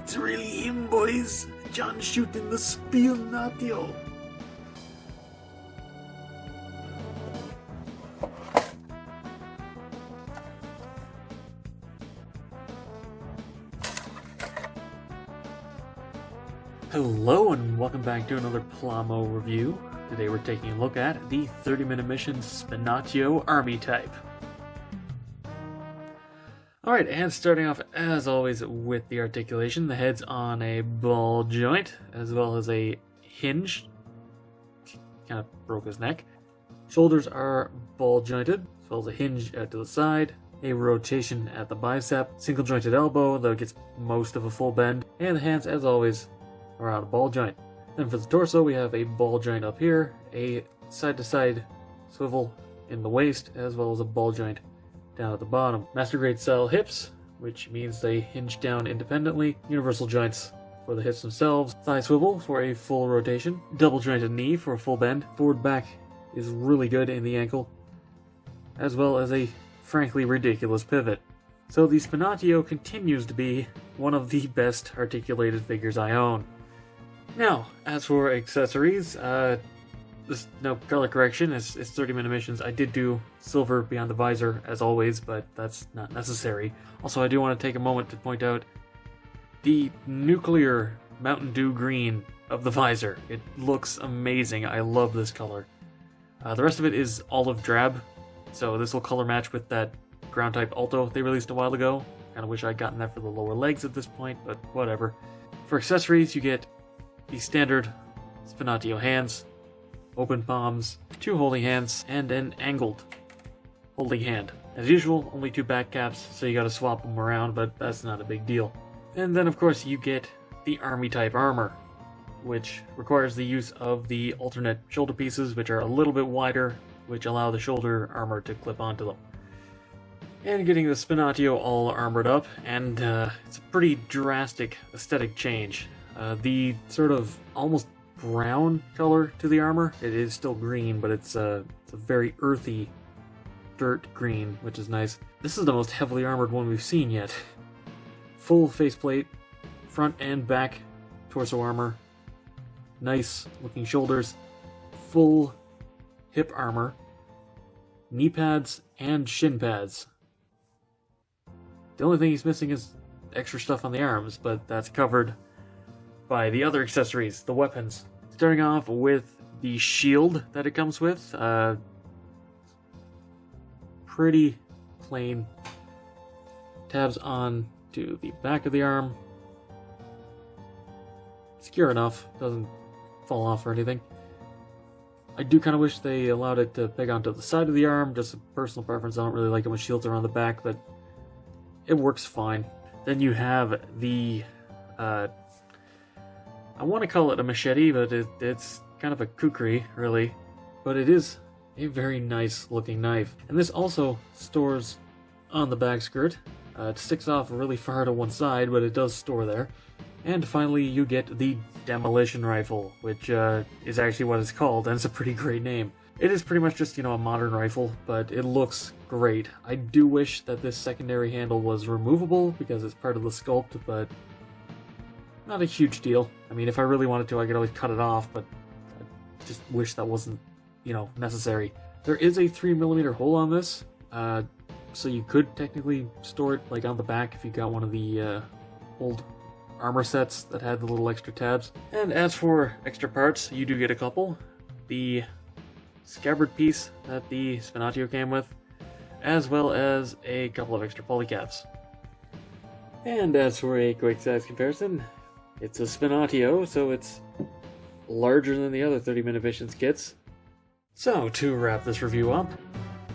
It's really him, boys. John shooting the Spinatio. Hello and welcome back to another Plamo review. Today we're taking a look at the 30-minute mission Spinatio Army type. Alright, and starting off as always with the articulation. The head's on a ball joint as well as a hinge. Kind of broke his neck. Shoulders are ball jointed as well as a hinge out to the side. A rotation at the bicep. Single jointed elbow though it gets most of a full bend. And the hands as always around a ball joint. Then for the torso we have a ball joint up here, a side-to-side swivel in the waist, as well as a ball joint down at the bottom. Master grade style hips, which means they hinge down independently. Universal joints for the hips themselves. Thigh swivel for a full rotation. Double jointed knee for a full bend. Forward back is really good in the ankle, as well as a frankly ridiculous pivot. So the Spinatio continues to be one of the best articulated figures I own. Now, as for accessories, there's no color correction, it's 30-minute missions. I did do silver beyond the visor, as always, but that's not necessary. Also, I do want to take a moment to point out the nuclear Mountain Dew green of the visor. It looks amazing. I love this color. The rest of it is olive drab, so this will color match with that ground type Alto they released a while ago. Kind of wish I'd gotten that for the lower legs at this point, but whatever. For accessories, you get the standard Spinatio hands, open palms, 2 holding hands, and an angled holding hand. As usual, only 2 back caps, so you gotta swap them around, but that's not a big deal. And then of course you get the army type armor, which requires the use of the alternate shoulder pieces, which are a little bit wider, which allow the shoulder armor to clip onto them. And getting the Spinatio all armored up, and it's a pretty drastic aesthetic change. The sort of almost brown color to the armor, it is still green, but it's a very earthy dirt green, which is nice. This is the most heavily armored one we've seen yet. Full faceplate, front and back torso armor, nice looking shoulders, full hip armor, knee pads, and shin pads. The only thing he's missing is extra stuff on the arms, but that's covered by the other accessories, the weapons. Starting off with the shield that it comes with. Pretty plain. Tabs on to the back of the arm. Secure enough, doesn't fall off or anything. I do kind of wish they allowed it to peg onto the side of the arm, just a personal preference. I don't really like it when shields are on the back, but it works fine. Then you have the I want to call it a machete, but it's kind of a kukri, really. But it is a very nice looking knife. And this also stores on the back skirt. It sticks off really far to one side, but it does store there. And finally, you get the demolition rifle, which is actually what it's called, and it's a pretty great name. It is pretty much just, a modern rifle, but it looks great. I do wish that this secondary handle was removable, because it's part of the sculpt, but not a huge deal. I mean, if I really wanted to, I could always cut it off, but I just wish that wasn't, necessary. There is a 3mm hole on this, so you could technically store it, like, on the back if you got one of the old armor sets that had the little extra tabs. And as for extra parts, you do get a couple. The scabbard piece that the Spinatio came with, as well as a couple of extra polycaps. And as for a quick size comparison, it's a Spinatio, so it's larger than the other 30-minute missions kits. So, to wrap this review up,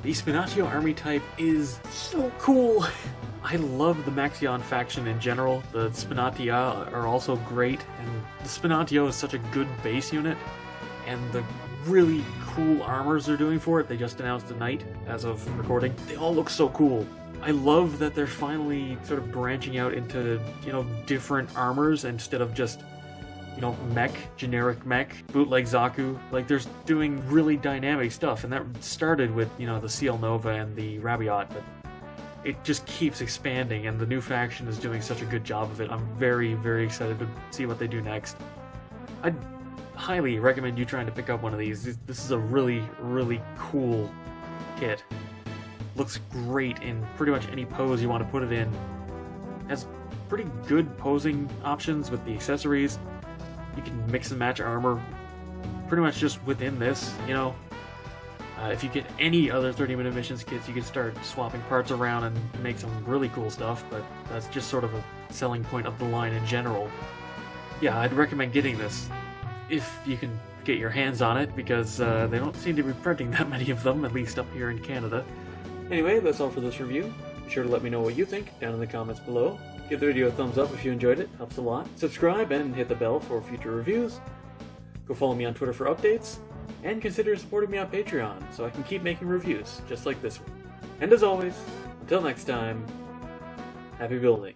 the Spinatio Army type is so cool! I love the Maxion faction in general. The Spinatia are also great, and the Spinatio is such a good base unit, and the really cool armors they're doing for it, they just announced tonight, as of recording, they all look so cool. I love that they're finally sort of branching out into, different armors instead of just, mech, generic mech, bootleg Zaku. Like, they're doing really dynamic stuff, and that started with, the CL Nova and the Rabiot, but it just keeps expanding, and the new faction is doing such a good job of it. I'm very, very excited to see what they do next. I'd highly recommend you trying to pick up one of these. This is a really, really cool kit. Looks great in pretty much any pose you want to put it in. Has pretty good posing options with the accessories. You can mix and match armor pretty much just within this, you know. If you get any other 30-minute missions kits, you can start swapping parts around and make some really cool stuff, but that's just sort of a selling point of the line in general. Yeah, I'd recommend getting this if you can get your hands on it, because they don't seem to be printing that many of them, at least up here in Canada. Anyway, that's all for this review. Be sure to let me know what you think down in the comments below. Give the video a thumbs up if you enjoyed it, helps a lot. Subscribe and hit the bell for future reviews. Go follow me on Twitter for updates, and consider supporting me on Patreon so I can keep making reviews just like this one. And as always, until next time, happy building.